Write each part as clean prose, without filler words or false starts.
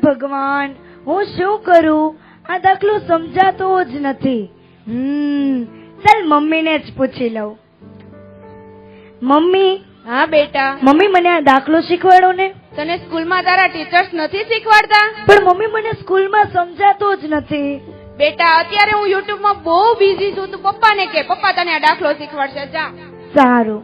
ભગવાન, હું શું કરું? આ દાખલો સમજાતો જ નથી. ચાલ મમ્મીને જ પૂછી લઉં. મમ્મી. હા બેટા. મમ્મી, મને આ દાખલો શીખવાડો ને. તને સ્કૂલમાં તારા ટીચર્સ નથી શીખવાડતા? પણ મમ્મી, મને સ્કૂલમાં સમજાતો જ નથી. બેટા, અત્યારે હું YouTube માં બહુ બિઝી છું. તું પપ્પાને કે, પપ્પા તને આ દાખલો શીખવાડશે. જા. સારું.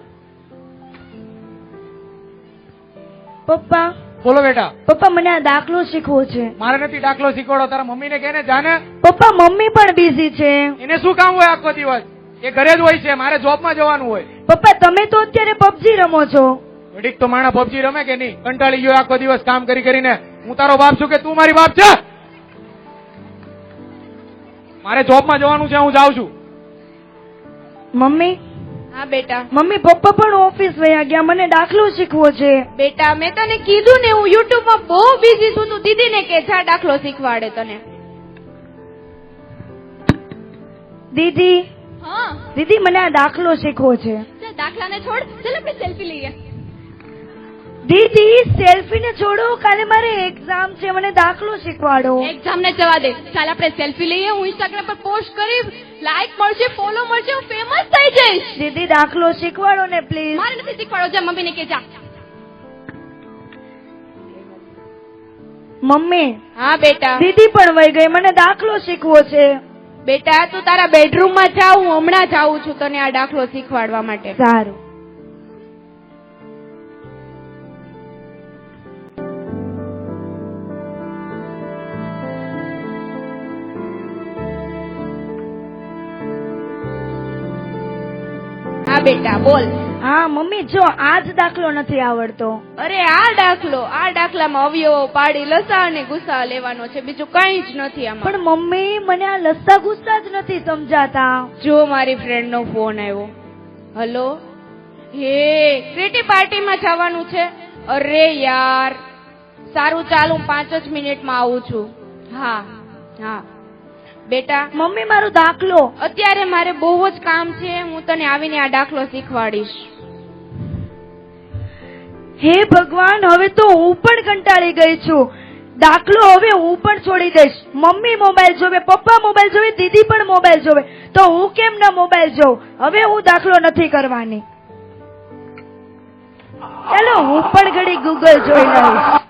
પપ્પા. બોલો બેટા. પપ્પા, મને આ દાખલો શીખવો છે. મારે નથી દાખલો શીખવાડો, તારા મમ્મીને કહે ને, જાને. પપ્પા, મમ્મી પણ બિઝી છે. એને શું કામ હોય આખો દિવસ? એ ઘરે જ હોય છે, મારે જોબમાં જવાનું હોય. પપ્પા, તમે તો અત્યારે પબજી રમો છો. ઘડીક તો માણા પબજી રમે કે નહીં? કંટાળી ગયો આખો દિવસ કામ કરી કરીને. હું તારો બાપ છું કે તું મારી બાપ છે? મારે જોબમાં જવાનું છે, હું જાઉં છું. મમ્મી. હા બેટા. મમ્મી, પપ્પા પણ ઓફિસ વયા ગયા, મને દાખલો શીખવો છે. બેટા, મેં તને કીધું ને, હું YouTube માં બહુ બિઝી છું. તું દીદીને કે, જા દાખલો શીખવાડે તને. દીદી. હા દીદી, મને આ દાખલો શીખવો છે. ચાલ દાખલાને છોડ, ચાલ આપણે સેલ્ફી લઈએ. દીદી, સેલ્ફી ને છોડો, કાલે મારે એક્ઝામ છે, મને દાખલો શીખવાડો. એક્ઝામ ને જવા દે. ચાલ આપણે સેલ્ફી લઈએ. હું ઇન્સ્ટાગ્રામ પર પોસ્ટ કરી, લાઈક મળશે, ફોલો મળશે, હું ફેમસ થઈ જઈશ. દીદી, દાખલો શીખવાડો ને પ્લીઝ. મારે નથી શીખવાડો. જા મમ્મીને કે, જા. મમ્મી. હા બેટા. દીદી પણ વહી ગઈ, મને દાખલો શીખવો છે. બેટા, તું તારા બેડરૂમ માં જા, હું હમણાં જાઉં છું તને આ દાખલો શીખવાડવા માટે. સારું. હા બેટા, બોલ. હા મમ્મી, જો આ જ દાખલો નથી આવડતો. અરે આ દાખલામાં અવયવો પાડી લસા અને ગુસા લેવાનો છે, બીજું કઈ જ નથી આમાં. પણ મમ્મી, મને આ લસા ગુસ્સા જ નથી સમજાતા. જો મારી ફ્રેન્ડ નો ફોન આવ્યો. હલો. હે, ક્રિટી પાર્ટીમાં જવાનું છે? અરે યાર, સારું ચાલ, હું 5 જ મિનિટમાં આવું છું. હા હા બેટા. મમ્મી, મારો દાખલો. અત્યારે મારે બહુ જ કામ છે, હું તને આવીને આ દાખલો શીખવાડીશ. હે ભગવાન, હવે તો હું પણ કંટાળી ગઈ છું. દાખલો હવે હું પણ છોડી દઈશ. મમ્મી મોબાઈલ જોવે, પપ્પા મોબાઈલ જોવે, દીદી પણ મોબાઈલ જોવે, તો હું કેમ ના મોબાઈલ જોઉં? હવે હું દાખલો નથી કરવાની. ચાલો, હું પણ ઘડી ગૂગલ જોઈ લઈશ.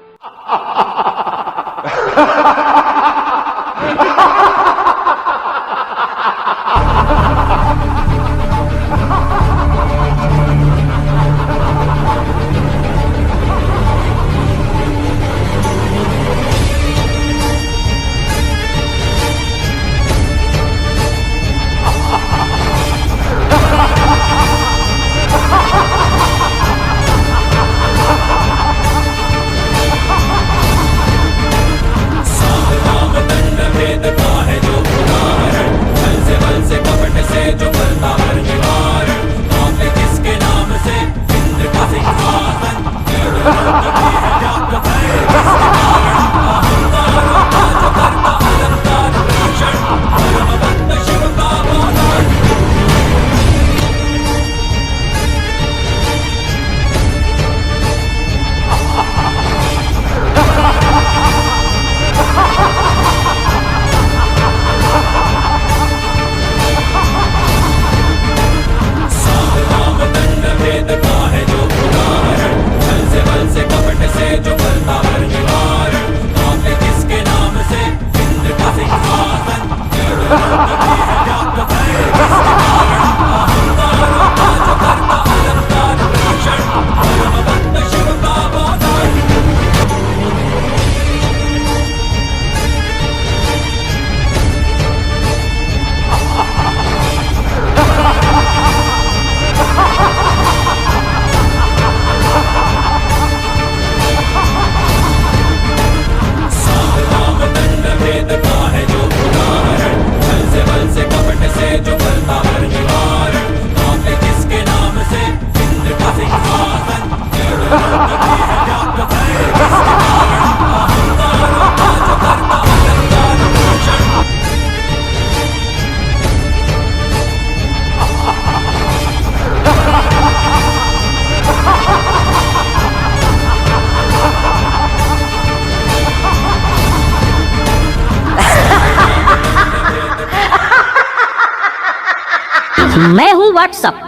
मैं हूँ व्हाट्सएप,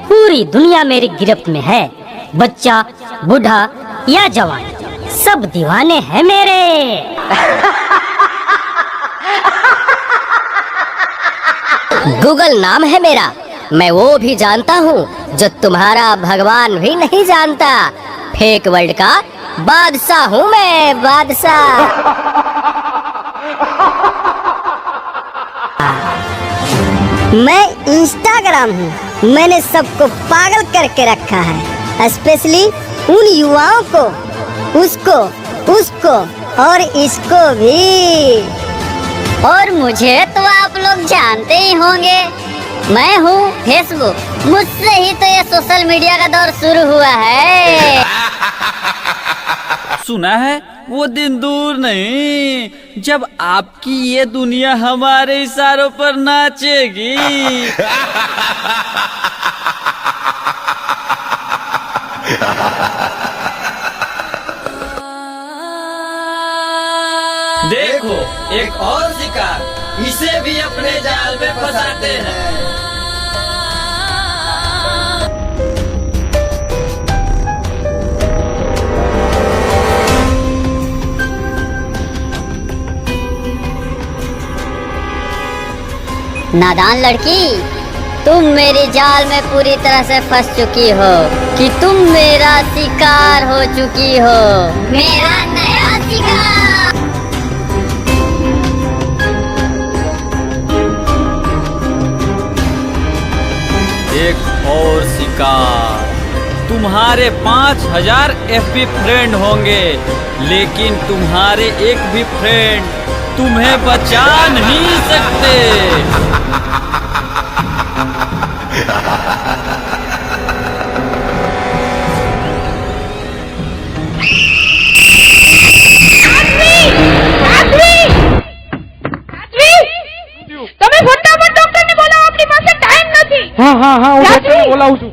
पूरी दुनिया मेरी गिरफ्त में है। बच्चा, बूढ़ा या जवान, सब दीवाने हैं मेरे। गूगल नाम है मेरा, मैं वो भी जानता हूँ जो तुम्हारा भगवान भी नहीं जानता। फेक वर्ल्ड का बादशाह हूँ मैं, बादशाह। मैं इंस्टाग्राम हूँ, मैंने सबको पागल करके रखा है, स्पेशली उन युवाओं को, उसको और इसको भी। और मुझे तो आप लोग जानते ही होंगे, मैं हूँ फेसबुक, मुझसे ही तो ये सोशल मीडिया का दौर शुरू हुआ है। सुना है वो दिन दूर नहीं जब आपकी ये दुनिया हमारे इशारों पर नाचेगी। देखो एक और शिकार, इसे भी अपने जाल में फंसाते हैं। नादान लड़की, तुम मेरी जाल में पूरी तरह से फंस चुकी हो कि तुम मेरा शिकार हो चुकी हो, मेरा नया शिकार। एक और शिकार, तुम्हारे 5000 FB फ्रेंड होंगे, लेकिन तुम्हारे एक भी फ्रेंड तुम्हें बचा नहीं सकते। તમે ફટાફટ ડોક્ટરને બોલાવો, આપણી પાસે ટાઈમ નથી. હા હા હા, હું ડોક્ટરને બોલાવું છું.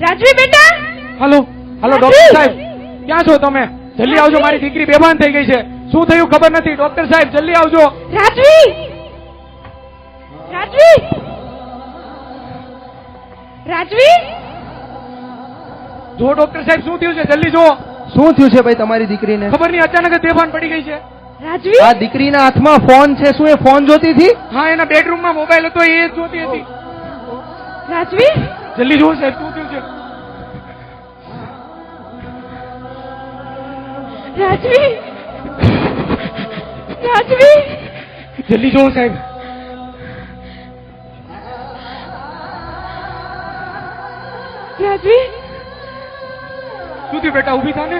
રાજવી બેટા. હાલો હાલો, ડોક્ટર સાહેબ ક્યાં છો તમે? જલ્દી આવજો, મારી દીકરી બેભાન થઈ ગઈ છે. શું થયું ખબર નથી. ડોક્ટર સાહેબ જલ્દી આવજો. રાજવી જો ડોક્ટર સાહેબ શું થયું છે, જલ્દી જો. શું થયું છે ભાઈ તમારી દીકરીને? ખબર નહીં, અચાનક જ બેભાન પડી ગઈ છે. રાજવી આ દીકરીના હાથમાં ફોન છે, શું એ ફોન જોતી હતી? હા, એના બેડરૂમમાં મોબાઈલ હતો, એ જ જોતી હતી. રાજવી જલ્દી જો સાહેબ, શું થયું છે? રાજવી જલ્દી જો સાહેબ. રાજવી શું થયું બેટા? ઊભી થા ને.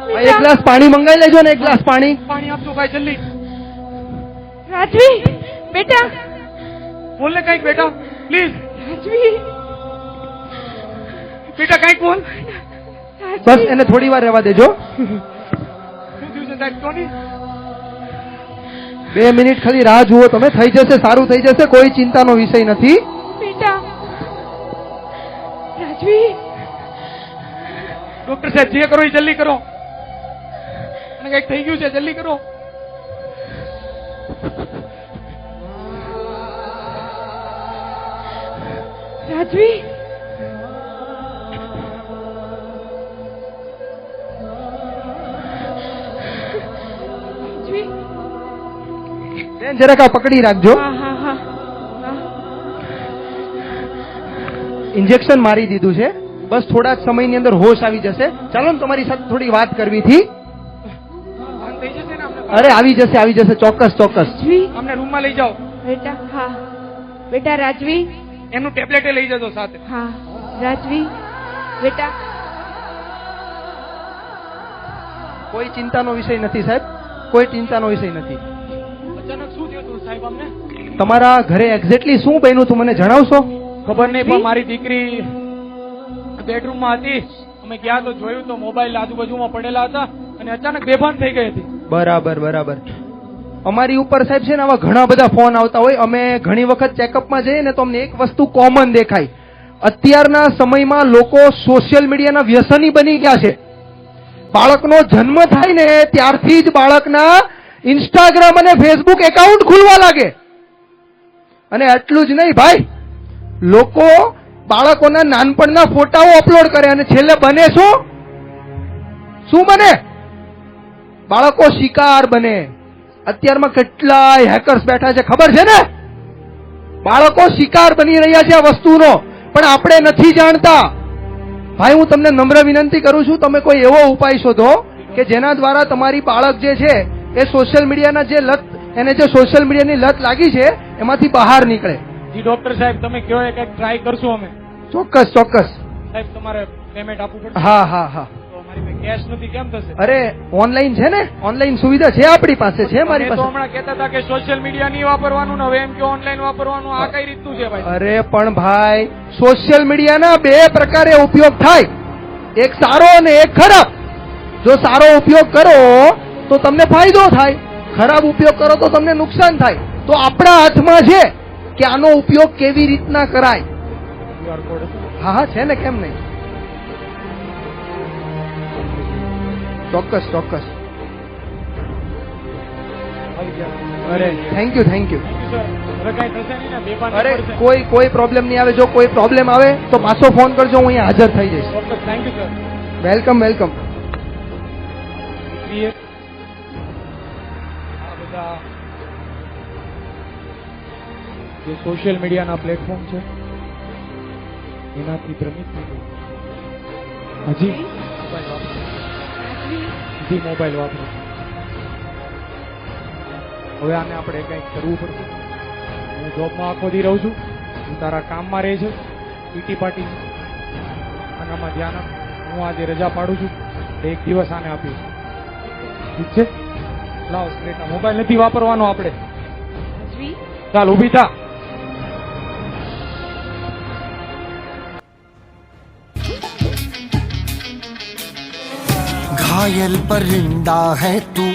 ભાઈ એક ગ્લાસ પાણી મંગાવી લેજો ને, એક ગ્લાસ પાણી. પાણી આપજો ભાઈ, જલ્દી. રાજવી બેટા. બોલ ને કઈક બેટા, પ્લીઝ. રાજવી બેટા કઈક બોલ. બસ એને થોડી વાર રહેવા દેજો. શું થયું છે સાહેબ? કોની? 2 મિનિટ ખાલી રાહ જુઓ તમે, થઈ જશે, સારું થઈ જશે, કોઈ ચિંતાનો વિષય નથી. બેટા. રાજવી ડોક્ટર સાહેબ જે કરો એ જલ્દી કરો. અને કઈક થઈ ગયું છે, જલ્દી કરો. રાજવી બેન જરાક આ પકડી રાખજો. હા. ઇન્જેક્શન મારી દીધું છે, બસ થોડા જ સમયની અંદર હોશ આવી જશે. ચાલો ને, તમારી સાથે થોડી વાત કરવી હતી. ભાન થઈ જશે ને અમને? અરે આવી જશે, ચોક્કસ. રાજવી અમને રૂમમાં લઈ જાઓ. બેટા. હા બેટા. રાજવી એમનું ટેબ્લેટ લઈ જજો સાથે. હા. રાજવી બેટા. કોઈ ચિંતાનો વિષય નથી સાહેબ, કોઈ ચિંતાનો વિષય નથી. અચાનક શું થયું હતું સાહેબ અમને? તમારા ઘરે એક્ઝેક્ટલી શું બન્યું તું મને જણાવશો? ખબર નહીં, પણ મારી દીકરી બેડરૂમમાં હતી. અમે ગયા તો જોયું તો મોબાઈલ આજુબાજુમાં પડેલા હતા અને અચાનક બેભાન થઈ ગઈ હતી. બરાબર. અમારી ઉપર સાહેબ છે ને આવા ઘણા બધા ફોન આવતા હોય. અમે ઘણી વખત ચેકઅપમાં જઈએ ને તો અમને એક વસ્તુ કોમન દેખાય. અત્યારના સમયમાં લોકો સોશિયલ મીડિયાના વ્યસની બની ગયા છે. બાળકનો જન્મ થાય ને ત્યારથી જ બાળકના ઇન્સ્ટાગ્રામ અને ફેસબુક એકાઉન્ટ ખુલવા લાગે. અને એટલું જ નહીં ભાઈ, લોકો બાળકોના નાનપણના ફોટાઓ અપલોડ કરે અને છેલ્લે બને શું બને? બાળકો શિકાર બને. અત્યારમાં કેટલાય હેકર્સ બેઠા છે ખબર છે ને? બાળકો શિકાર બની રહ્યા છે આ વસ્તુનો, પણ આપણે નથી જાણતા. ભાઈ હું તમને નમ્ર વિનંતી કરું છું, તમે કોઈ એવો ઉપાય શોધો કે જેના દ્વારા તમારી બાળક જે છે એ સોશિયલ મીડિયાના જે લત, એને જે સોશિયલ મીડિયાની લત લાગી છે એમાંથી બહાર નીકળે. જી ડોક્ટર સાહેબ, તમે કહો એ કંઈક ટ્રાય કરશું અમે. ચોક્કસ ચોક્કસ. સાહેબ તમારે પેમેન્ટ આપવું પડશે. હા હા હા. તો અમારી પાસે કેશ નથી, કેમ થશે? અરે ઓનલાઈન છે ને, ઓનલાઈન સુવિધા છે આપણી પાસે, છે મારી તમે તો પાસે. હમણાં કહેતા હતા કે સોશિયલ મીડિયા નહીં વાપરવાનું ને હવે એમ કે ઓનલાઈન વાપરવાનું. આ કઈ રીતનું છે ભાઈ? અરે પણ ભાઈ, સોશિયલ મીડિયાના બે પ્રકારે ઉપયોગ થાય, એક સારો અને એક ખરાબ. જો સારો ઉપયોગ કરો તો તમને ફાયદો થાય, ખરાબ ઉપયોગ કરો તો તમને નુકસાન થાય. તો આપણા હાથમાં છે કે આનો ઉપયોગ કેવી રીતના કરાય. QR કોડ હશે? હા હા છે ને, કેમ નહીં. ચોક્કસ ચોક્કસ. આવી ગયા. અરે thank you thank you. Thank you, sir. હવે કાંઈ થશે નહીં ને? બેભાન અરે નહીં પડશે? કોઈ પ્રોબ્લેમ નહીં આવે. જો કોઈ પ્રોબ્લેમ આવે તો પાછો ફોન કરજો, હું અહીંયા હાજર થઈ જઈશ. ચોક્કસ. Thank you sir. Welcome welcome. આ બધા જે સોશિયલ મીડિયાના પ્લેટફોર્મ છે એનાથી ભ્રમિત થઈ ગયું. હજી મોબાઈલ વાપરું છું. હવે આને આપણે કંઈક કરવું પડશે. હું જોબમાં આખો દી રહું છું, હું તારા કામમાં રહે છે, પીટી પાર્ટી અને આમાં ધ્યાન આપ. હું આજે રજા પાડું છું, એક દિવસ આને આપીશ. ઠીક છે? લાવ સ્ટ્રેટ. મોબાઈલ નથી વાપરવાનો આપણે. ચાલ ઊભી થા. घायल परिंदा है तू,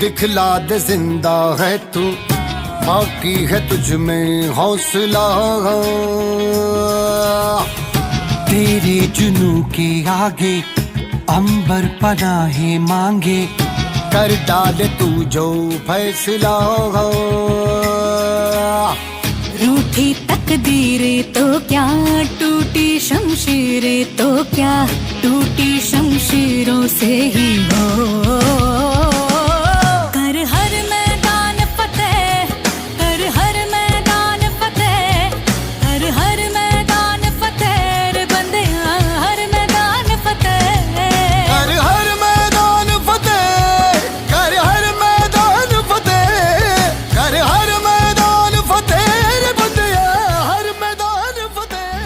दिखला दे जिंदा है तू, बाकी है तुझ में हौसला, तेरे जुनू के आगे अंबर पनाहे मांगे, कर डाले तू जो फैसला, रूठी तकदीरें तो क्या, टूटी शमशीरें तो क्या, टूटी शमशीरों से ही हो कर हर मैदान फतेह, कर हर मैदान फतेह, कर हर मैदान फतेह रे बंदे, हर मैदान फतेह, कर हर मैदान फतेह, कर हर मैदान फतेह, कर हर मैदान फतेह रे बंदिया, हर मैदान फतेह,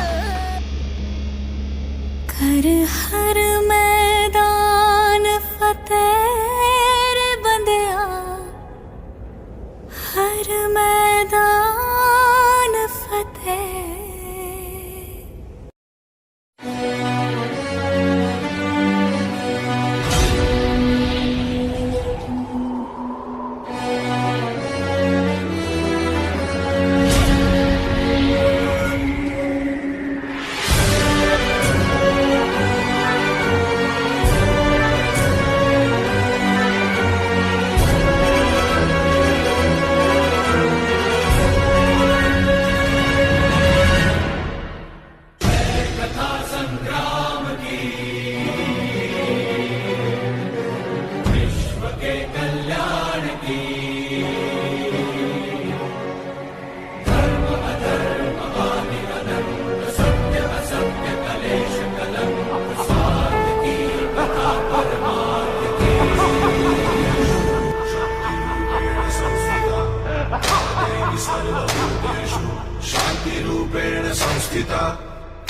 कर हर मैदान फतेह रे बंदिया, हर मैदान फतेह।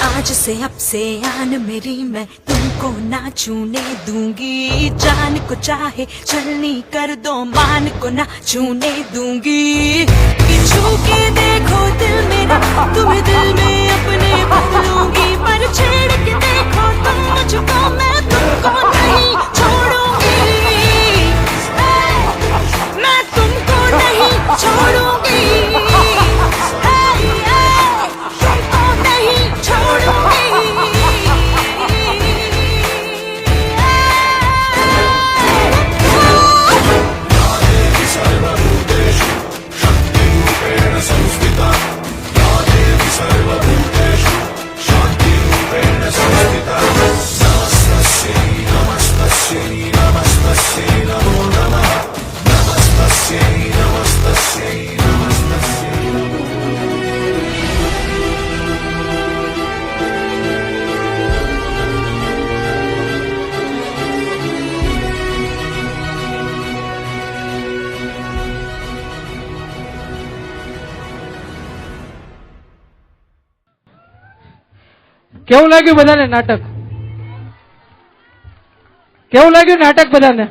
आज से अब से आन मेरी मैं तुमको ना छूने दूंगी, जान को चाहे चलनी कर दो, मान को ना छूने दूंगी, कि छू के देखो दिल मेरा, तुम्हें दिल में अपने बदलूंगी, पर छेड़ के देखो तुम मुझको, मैं तुमको नहीं छोड़ूंगी, मैं तुमको नहीं छोड़ूंगी, तुमको नहीं छोड़ूंगी। सर्वभूतेषु शक्तिरूपेण संस्थिता કેવું લાગ્યું બધાને નાટક? કેવું લાગ્યું નાટક બધાને?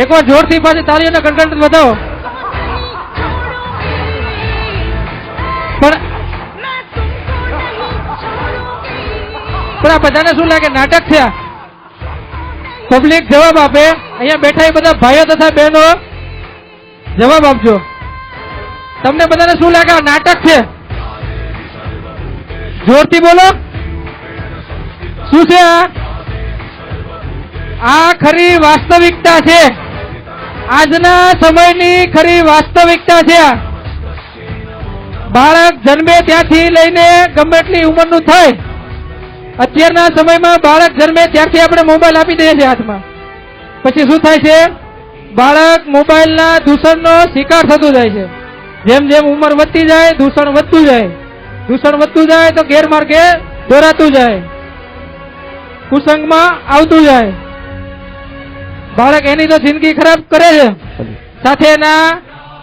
એકવાર જોરથી પાછી તાળીઓના ગણગણ બતાવો. પણ આ બધાને શું લાગે નાટક છે? પબ્લિક જવાબ આપે. અહીંયા બેઠા એ બધા ભાઈઓ તથા બહેનો જવાબ આપજો. તમને બધાને શું લાગે આ નાટક છે? જોરથી બોલો. શું છે આ ખરી વાસ્તવિકતા છે. આજના સમયની ખરી વાસ્તવિકતા છે. બાળક જન્મે ત્યાંથી લઈને ગમે એટલી ઉંમરનું થાય, અત્યારના સમયમાં બાળક જન્મે ત્યારથી આપણે મોબાઈલ આપી દઈએ છીએ હાથમાં. પછી શું થાય છે? બાળક મોબાઈલના દૂષણનો શિકાર થતું જાય છે. જેમ જેમ ઉંમર વધતી જાય દૂષણ વધતું જાય. દૂષણ વધતું જાય તો ગેરમાર્ગે દોરાતું જાય, કુસંગમાં આવતું જાય. બાળક એની તો જિંદગી ખરાબ કરે છે, સાથે એના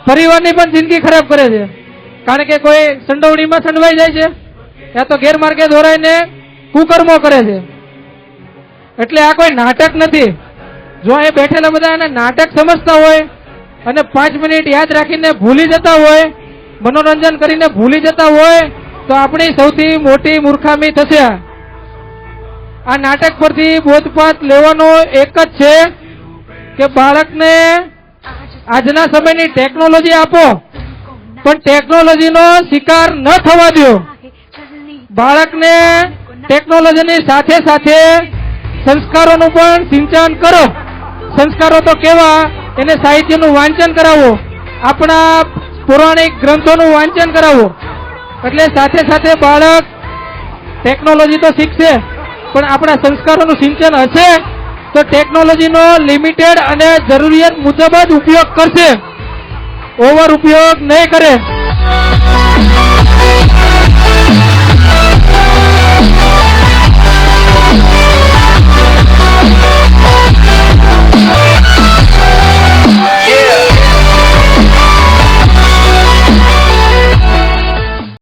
પરિવારની પણ જિંદગી ખરાબ કરે છે. કારણ કે કોઈ સંડોવણીમાં સંડવાઈ જાય છે, યા તો ગેરમાર્ગે દોરાઈને કુકર્મો કરે છે. એટલે આ કોઈ નાટક નથી. જો એ બેઠેલા બધા આને નાટક સમજતા હોય અને 5 મિનિટ યાદ રાખીને ભૂલી જતા હોય, મનોરંજન કરીને ભૂલી જતા હોય, તો આપણી સૌથી મોટી મૂર્ખામી થશે. આ નાટક પરથી બોધપાઠ લેવાનો એક જ છે કે બાળકને આજના સમયની ટેકનોલોજી આપો, પણ ટેકનોલોજીનો શિકાર ન થવા દો. બાળકને ટેકનોલોજીની સાથે સાથે સંસ્કારોનું પણ સિંચન કરો. સંસ્કારો તો કેવા? એને સાહિત્યનું વાંચન કરાવો, આપણા પૌરાણિક ગ્રંથોનું વાંચન કરાવો. એટલે સાથે સાથે બાળક ટેકનોલોજી તો શીખશે, પણ આપણા સંસ્કારોનું સિંચન હશે તો ટેકનોલોજીનો લિમિટેડ અને જરૂરિયાત મુજબ જ ઉપયોગ કરશે, ઓવર ઉપયોગ નહીં કરે.